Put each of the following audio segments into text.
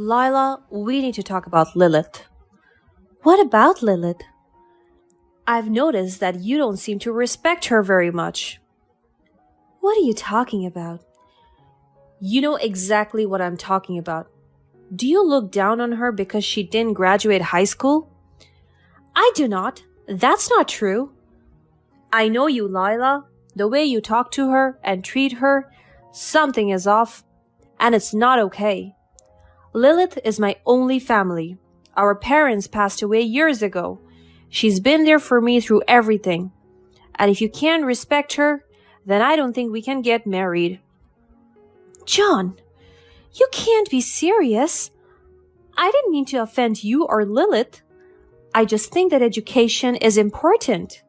Lila, we need to talk about Lilith. What about Lilith? I've noticed that you don't seem to respect her very much. What are you talking about? You know exactly what I'm talking about. Do you look down on her because she didn't graduate high school? I do not. That's not true. I know you, Lila. The way you talk to her and treat her, something is off, and it's not okay. Lilith is my only family. Our parents passed away years ago. She's been there for me through everything. And if you can't respect her, then I don't think we can get married. John, you can't be serious. I didn't mean to offend you or Lilith. I just think that education is important.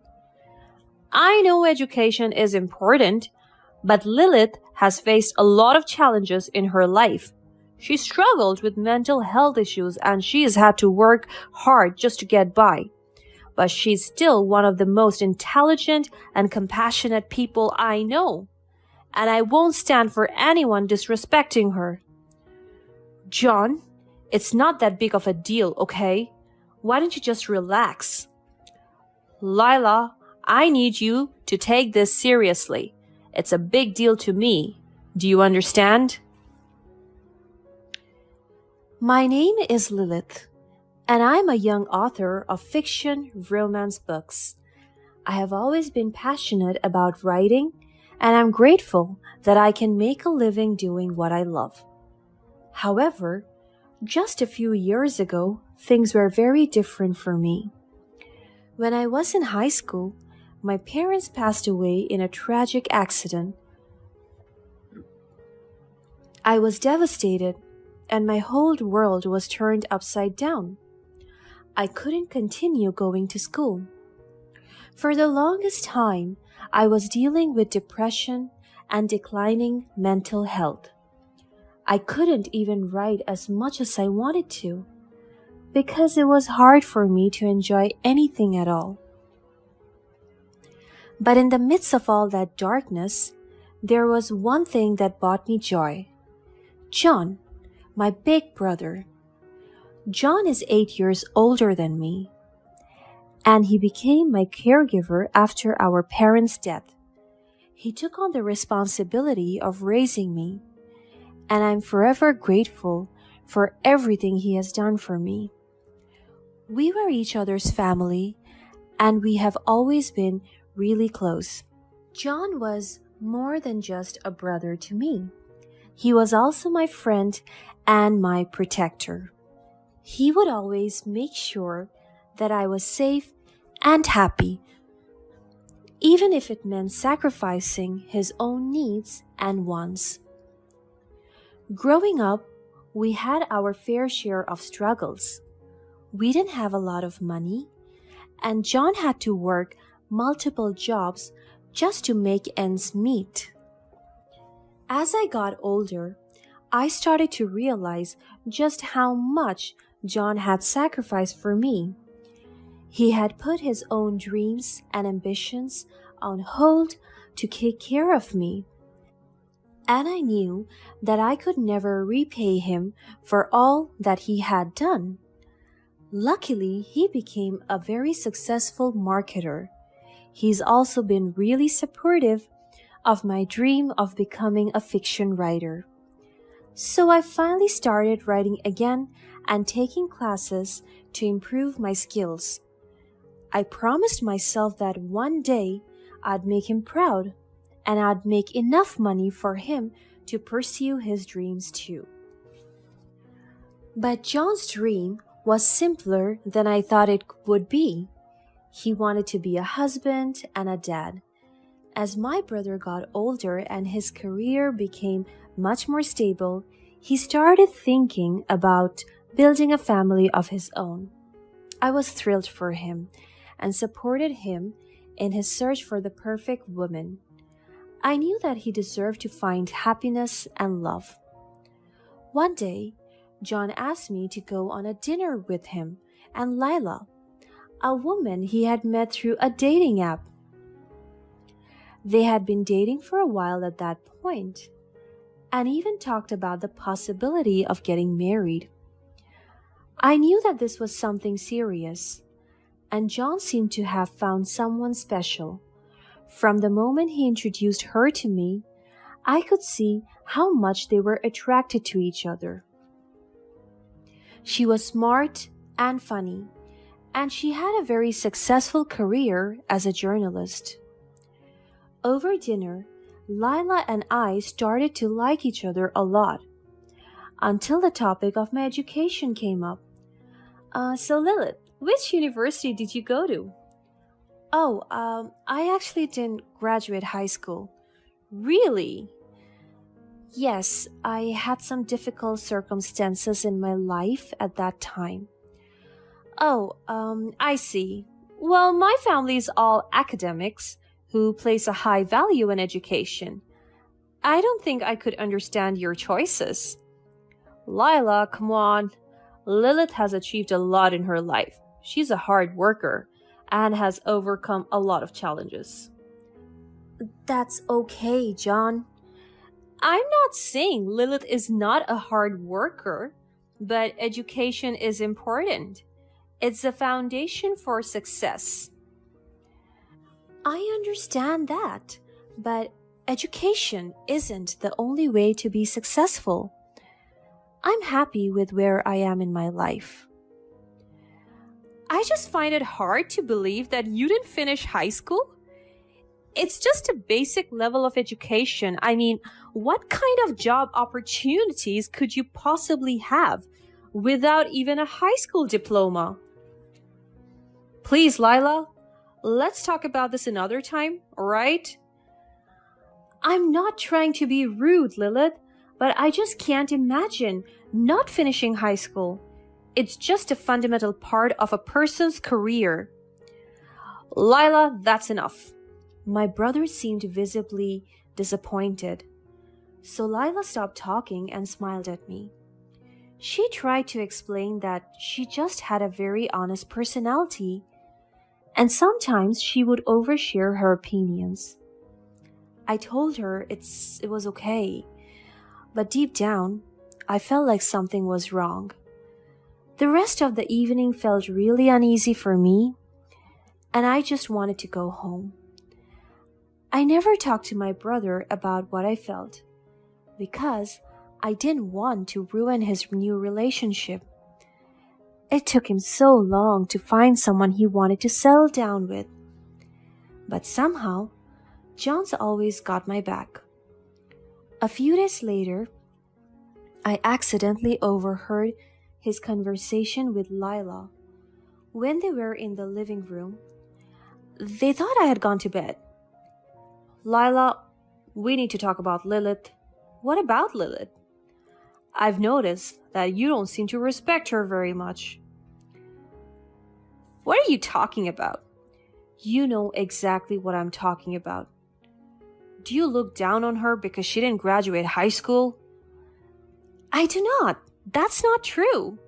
I know education is important, but Lilith has faced a lot of challenges in her life. She struggled with mental health issues and she has had to work hard just to get by. But she's still one of the most intelligent and compassionate people I know. And I won't stand for anyone disrespecting her. John, it's not that big of a deal, okay? Why don't you just relax? Lila, I need you to take this seriously. It's a big deal to me. Do you understand? My name is Lilith, and I'm a young author of fiction romance books. I have always been passionate about writing, and I'm grateful that I can make a living doing what I love. However, just a few years ago, things were very different for me. When I was in high school, my parents passed away in a tragic accident. I was devastated, and my whole world was turned upside down. I couldn't continue going to school. For the longest time, I was dealing with depression and declining mental health. I couldn't even write as much as I wanted to, because it was hard for me to enjoy anything at all. But in the midst of all that darkness, there was one thing that brought me joy. John, my big brother. John is 8 years older than me, and he became my caregiver after our parents' death. He took on the responsibility of raising me, and I'm forever grateful for everything he has done for me. We were each other's family, and we have always been really close. John was more than just a brother to me. He was also my friend and my protector. He would always make sure that I was safe and happy, even if it meant sacrificing his own needs and wants. Growing up, we had our fair share of struggles. We didn't have a lot of money, and John had to work multiple jobs just to make ends meet. As I got older, I started to realize just how much John had sacrificed for me. He had put his own dreams and ambitions on hold to take care of me. And I knew that I could never repay him for all that he had done. Luckily, he became a very successful marketer. He's also been really supportive of my dream of becoming a fiction writer. So I finally started writing again and taking classes to improve my skills. I promised myself that one day I'd make him proud and I'd make enough money for him to pursue his dreams too. But John's dream was simpler than I thought it would be. He wanted to be a husband and a dad. As my brother got older and his career became much more stable, he started thinking about building a family of his own. I was thrilled for him and supported him in his search for the perfect woman. I knew that he deserved to find happiness and love. One day, John asked me to go on a dinner with him and Lila, a woman he had met through a dating app. They had been dating for a while at that point, and even talked about the possibility of getting married. I knew that this was something serious, and John seemed to have found someone special. From the moment he introduced her to me, I could see how much they were attracted to each other. She was smart and funny, and she had a very successful career as a journalist. Over dinner, Lila and I started to like each other a lot, until the topic of my education came up. So Lilith, which university did you go to? Oh, I actually didn't graduate high school. Really? Yes, I had some difficult circumstances in my life at that time. Oh, I see. Well, my family is all academics who place a high value in education. I don't think I could understand your choices. Lila, come on. Lilith has achieved a lot in her life. She's a hard worker and has overcome a lot of challenges. That's okay, John. I'm not saying Lilith is not a hard worker, but education is important. It's the foundation for success. I understand that, but education isn't the only way to be successful. I'm happy with where I am in my life. I just find it hard to believe that you didn't finish high school. It's just a basic level of education. I mean, what kind of job opportunities could you possibly have without even a high school diploma? Please, Lila, let's talk about this another time, all right? I'm not trying to be rude, Lilith, but I just can't imagine not finishing high school. It's just a fundamental part of a person's career. Lila, that's enough. My brother seemed visibly disappointed. So Lila stopped talking and smiled at me. She tried to explain that she just had a very honest personality, and sometimes she would overshare her opinions. I told her it was okay, but deep down, I felt like something was wrong. The rest of the evening felt really uneasy for me, and I just wanted to go home. I never talked to my brother about what I felt, because I didn't want to ruin his new relationship. It took him so long to find someone he wanted to settle down with. But somehow, John's always got my back. A few days later, I accidentally overheard his conversation with Lila. When they were in the living room, they thought I had gone to bed. Lila, we need to talk about Lilith. What about Lilith? I've noticed that you don't seem to respect her very much. What are you talking about? You know exactly what I'm talking about. Do you look down on her because she didn't graduate high school? I do not. That's not true.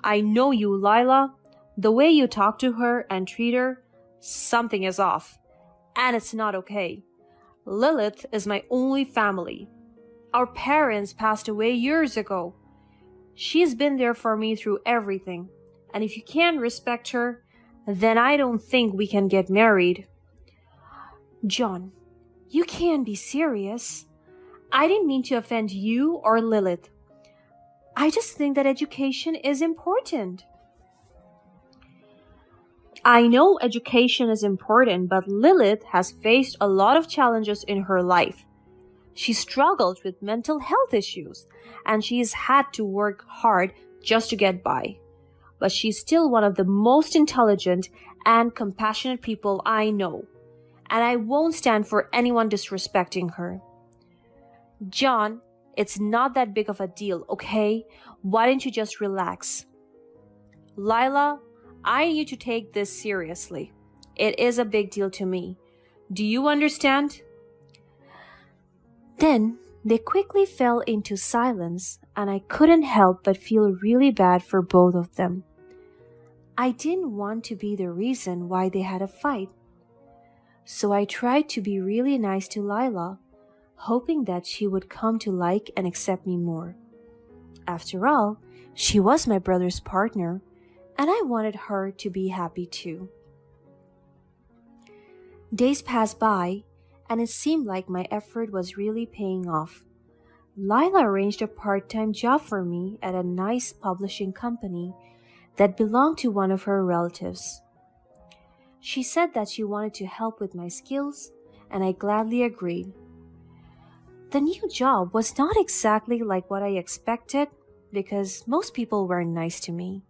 I know you, Lila. The way you talk to her and treat her, something is off. And it's not okay. Lilith is my only family. Our parents passed away years ago. She's been there for me through everything. And if you can't respect her, then I don't think we can get married. John, you can't be serious. I didn't mean to offend you or Lilith. I just think that education is important. I know education is important, but Lilith has faced a lot of challenges in her life. She struggled with mental health issues, and she's had to work hard just to get by. But she's still one of the most intelligent and compassionate people I know, and I won't stand for anyone disrespecting her. John, it's not that big of a deal, okay? Why don't you just relax? Lila, I need you to take this seriously. It is a big deal to me. Do you understand? Then they quickly fell into silence, and I couldn't help but feel really bad for both of them. I didn't want to be the reason why they had a fight. So I tried to be really nice to Lila, hoping that she would come to like and accept me more. After all, she was my brother's partner, and I wanted her to be happy too. Days passed by, and it seemed like my effort was really paying off. Lila arranged a part-time job for me at a nice publishing company that belonged to one of her relatives. She said that she wanted to help with my skills, and I gladly agreed. The new job was not exactly like what I expected because most people weren't nice to me.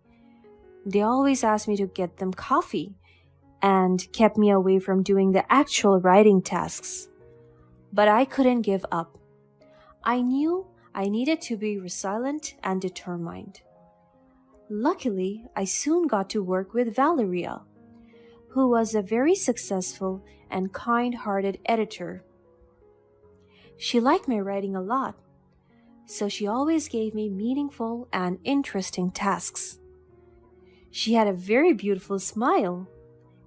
They always asked me to get them coffee and kept me away from doing the actual writing tasks. But I couldn't give up. I knew I needed to be resilient and determined. Luckily, I soon got to work with Valeria, who was a very successful and kind-hearted editor. She liked my writing a lot, so she always gave me meaningful and interesting tasks. She had a very beautiful smile,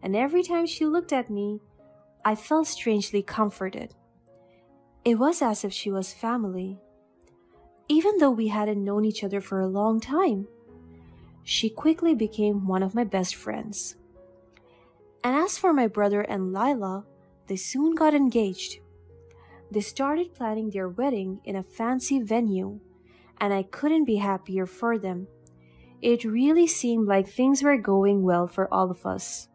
and every time she looked at me, I felt strangely comforted. It was as if she was family. Even though we hadn't known each other for a long time, she quickly became one of my best friends. And as for my brother and Lila, they soon got engaged. They started planning their wedding in a fancy venue, and I couldn't be happier for them. It really seemed like things were going well for all of us.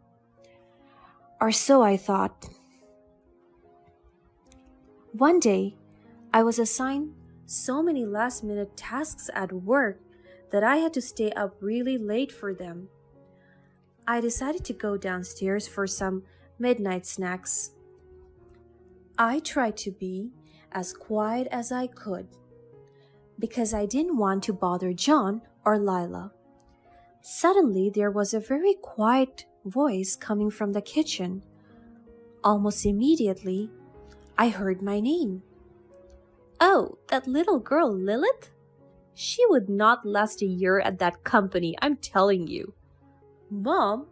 Or so I thought. One day, I was assigned so many last-minute tasks at work that I had to stay up really late for them. I decided to go downstairs for some midnight snacks. I tried to be as quiet as I could because I didn't want to bother John or Lila. Suddenly, there was a very quiet voice coming from the kitchen. Almost immediately, I heard my name. Oh, that little girl Lilith? She would not last a year at that company, I'm telling you. Mom,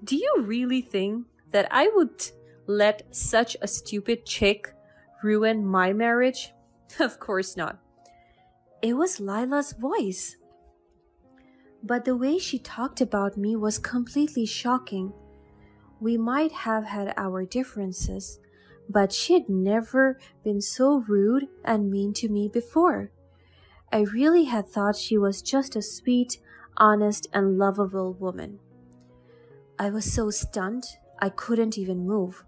do you really think that I would let such a stupid chick ruin my marriage? Of course not. It was Lila's voice. But the way she talked about me was completely shocking. We might have had our differences, but she had never been so rude and mean to me before. I really had thought she was just a sweet, honest, and lovable woman. I was so stunned, I couldn't even move.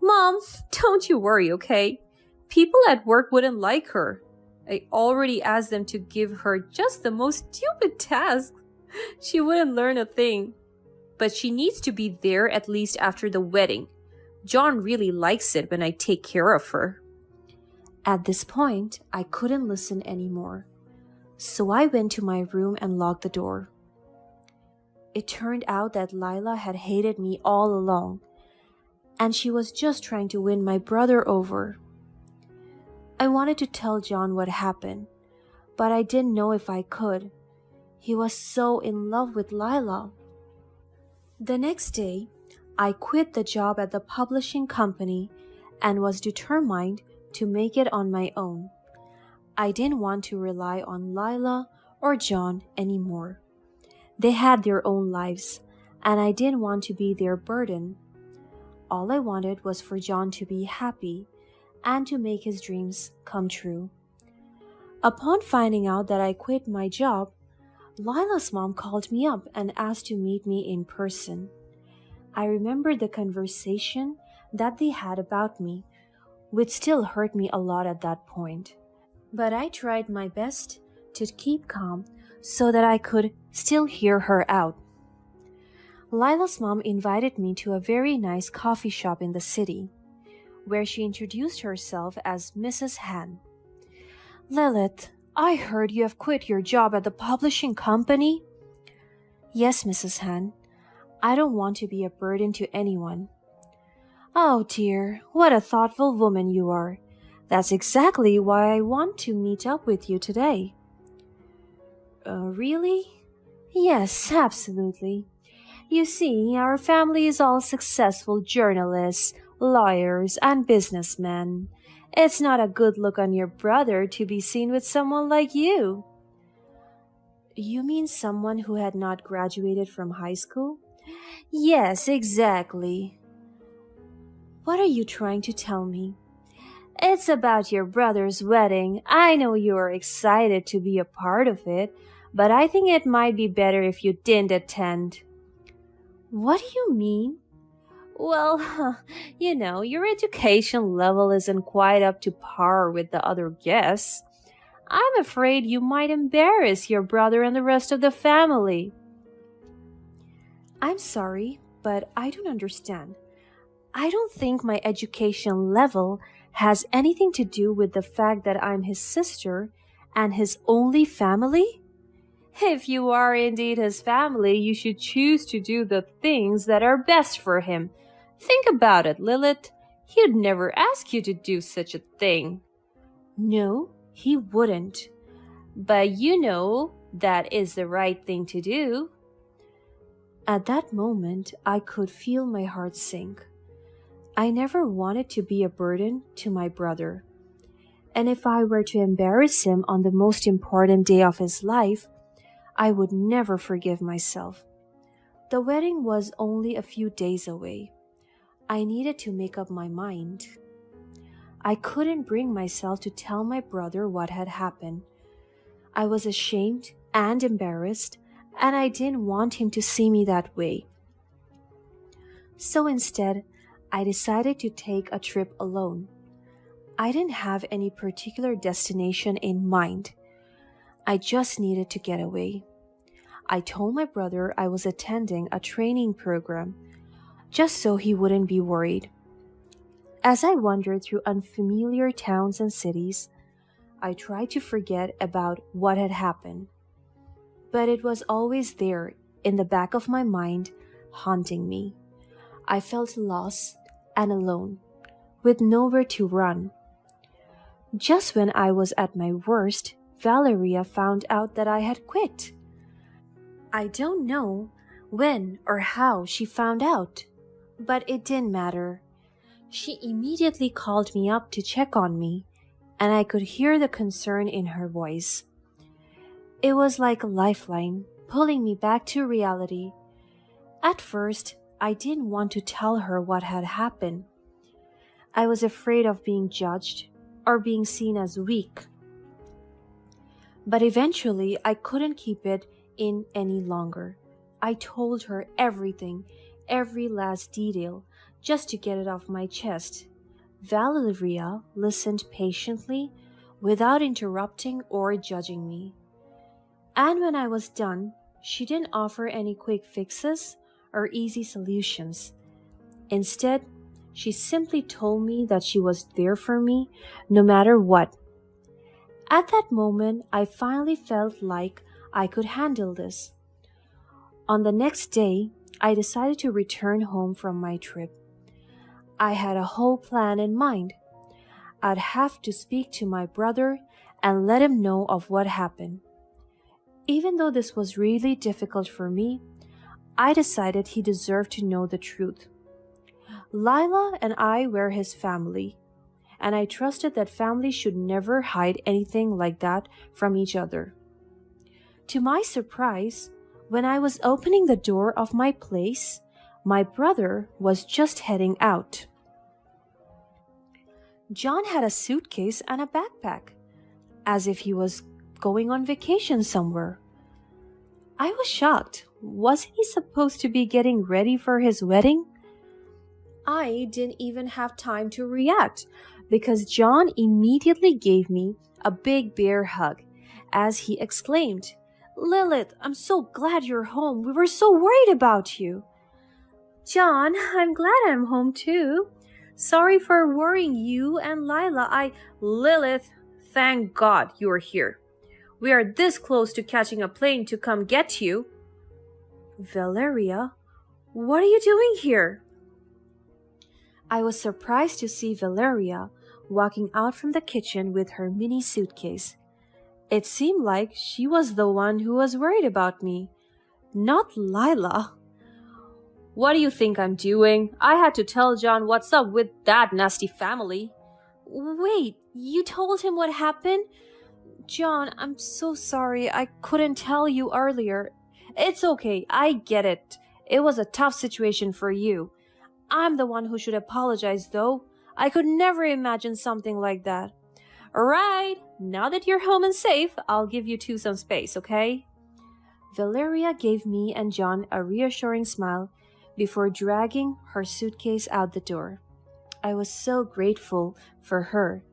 Mom, don't you worry, okay? People at work wouldn't like her. I already asked them to give her just the most stupid task. She wouldn't learn a thing. But she needs to be there at least after the wedding. John really likes it when I take care of her. At this point, I couldn't listen anymore. So I went to my room and locked the door. It turned out that Lila had hated me all along, and she was just trying to win my brother over. I wanted to tell John what happened, but I didn't know if I could. He was so in love with Lila. The next day, I quit the job at the publishing company and was determined to make it on my own. I didn't want to rely on Lila or John anymore. They had their own lives, and I didn't want to be their burden. All I wanted was for John to be happy and to make his dreams come true. Upon finding out that I quit my job, Lila's mom called me up and asked to meet me in person. I remembered the conversation that they had about me, which still hurt me a lot at that point. But I tried my best to keep calm so that I could still hear her out. Lila's mom invited me to a very nice coffee shop in the city, where she introduced herself as Mrs. Han. Lilith, I heard you have quit your job at the publishing company? Yes, Mrs. Han. I don't want to be a burden to anyone. Oh dear, what a thoughtful woman you are. That's exactly why I want to meet up with you today. Really? Yes, absolutely. You see, our family is all successful journalists, lawyers, and businessmen. It's not a good look on your brother to be seen with someone like you. You mean someone who had not graduated from high school? Yes, exactly. What are you trying to tell me? It's about your brother's wedding. I know you are excited to be a part of it, but I think it might be better if you didn't attend. What do you mean? Well, your education level isn't quite up to par with the other guests. I'm afraid you might embarrass your brother and the rest of the family. I'm sorry, but I don't understand. I don't think my education level has anything to do with the fact that I'm his sister and his only family. If you are indeed his family, you should choose to do the things that are best for him. Think about it, Lilith. He'd never ask you to do such a thing. No, he wouldn't. But you know that is the right thing to do. At that moment, I could feel my heart sink. I never wanted to be a burden to my brother. And if I were to embarrass him on the most important day of his life, I would never forgive myself. The wedding was only a few days away. I needed to make up my mind. I couldn't bring myself to tell my brother what had happened. I was ashamed and embarrassed, and I didn't want him to see me that way. So instead, I decided to take a trip alone. I didn't have any particular destination in mind. I just needed to get away. I told my brother I was attending a training program, just so he wouldn't be worried. As I wandered through unfamiliar towns and cities, I tried to forget about what had happened. But it was always there, in the back of my mind, haunting me. I felt lost and alone, with nowhere to run. Just when I was at my worst, Valeria found out that I had quit. I don't know when or how she found out, but it didn't matter. She immediately called me up to check on me, and I could hear the concern in her voice. It was like a lifeline, pulling me back to reality. At first, I didn't want to tell her what had happened. I was afraid of being judged or being seen as weak. But eventually, I couldn't keep it in any longer. I told her everything, every last detail, just to get it off my chest. Valeria listened patiently, without interrupting or judging me. And when I was done, she didn't offer any quick fixes or easy solutions. Instead, she simply told me that she was there for me no matter what. At that moment, I finally felt like I could handle this. On the next day, I decided to return home from my trip. I had a whole plan in mind. I'd have to speak to my brother and let him know of what happened. Even though this was really difficult for me, I decided he deserved to know the truth. Lila and I were his family, and I trusted that families should never hide anything like that from each other. To my surprise, when I was opening the door of my place, my brother was just heading out. John had a suitcase and a backpack, as if he was going on vacation somewhere. I was shocked. Wasn't he supposed to be getting ready for his wedding? I didn't even have time to react because John immediately gave me a big bear hug as he exclaimed, "Lilith, I'm so glad you're home. We were so worried about you." "John, I'm glad I'm home too. Sorry for worrying you and Lila. Lilith, thank God you're here. We are this close to catching a plane to come get you." "Valeria, what are you doing here?" I was surprised to see Valeria walking out from the kitchen with her mini suitcase. It seemed like she was the one who was worried about me, not Lila. "What do you think I'm doing? I had to tell John what's up with that nasty family." "Wait, you told him what happened? John, I'm so sorry I couldn't tell you earlier. It's okay, I get it. It was a tough situation for you. I'm the one who should apologize, though. I could never imagine something like that. Alright, now that you're home and safe, I'll give you two some space, okay? Valeria gave me and John a reassuring smile before dragging her suitcase out the door. I was so grateful for her.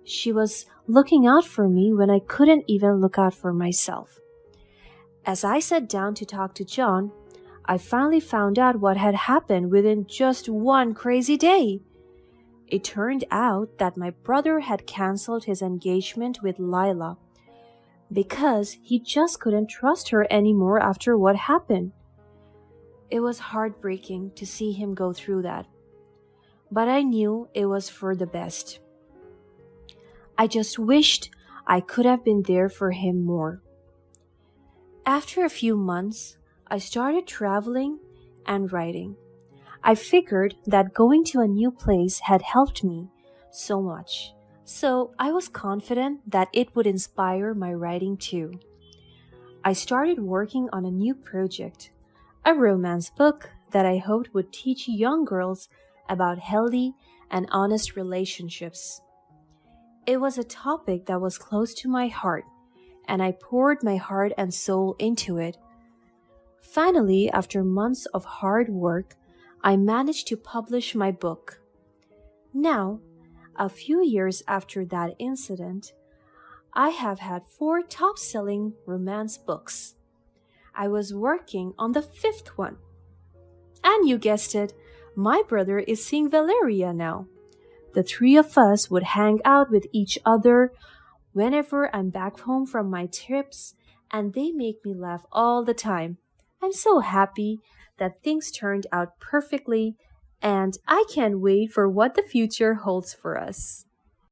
She was looking out for me when I couldn't even look out for myself. As I sat down to talk to John, I finally found out what had happened within just one crazy day. It turned out that my brother had canceled his engagement with Lila because he just couldn't trust her anymore after what happened. It was heartbreaking to see him go through that, but I knew it was for the best. I just wished I could have been there for him more. After a few months, I started traveling and writing. I figured that going to a new place had helped me so much, so I was confident that it would inspire my writing too. I started working on a new project, a romance book that I hoped would teach young girls about healthy and honest relationships. It was a topic that was close to my heart, and I poured my heart and soul into it. Finally, after months of hard work, I managed to publish my book. Now, a few years after that incident, I have had 4 top-selling romance books. I was working on the 5th one. And you guessed it, my brother is seeing Valeria now. The 3 of us would hang out with each other whenever I'm back home from my trips, and they make me laugh all the time. I'm so happy that things turned out perfectly, and I can't wait for what the future holds for us.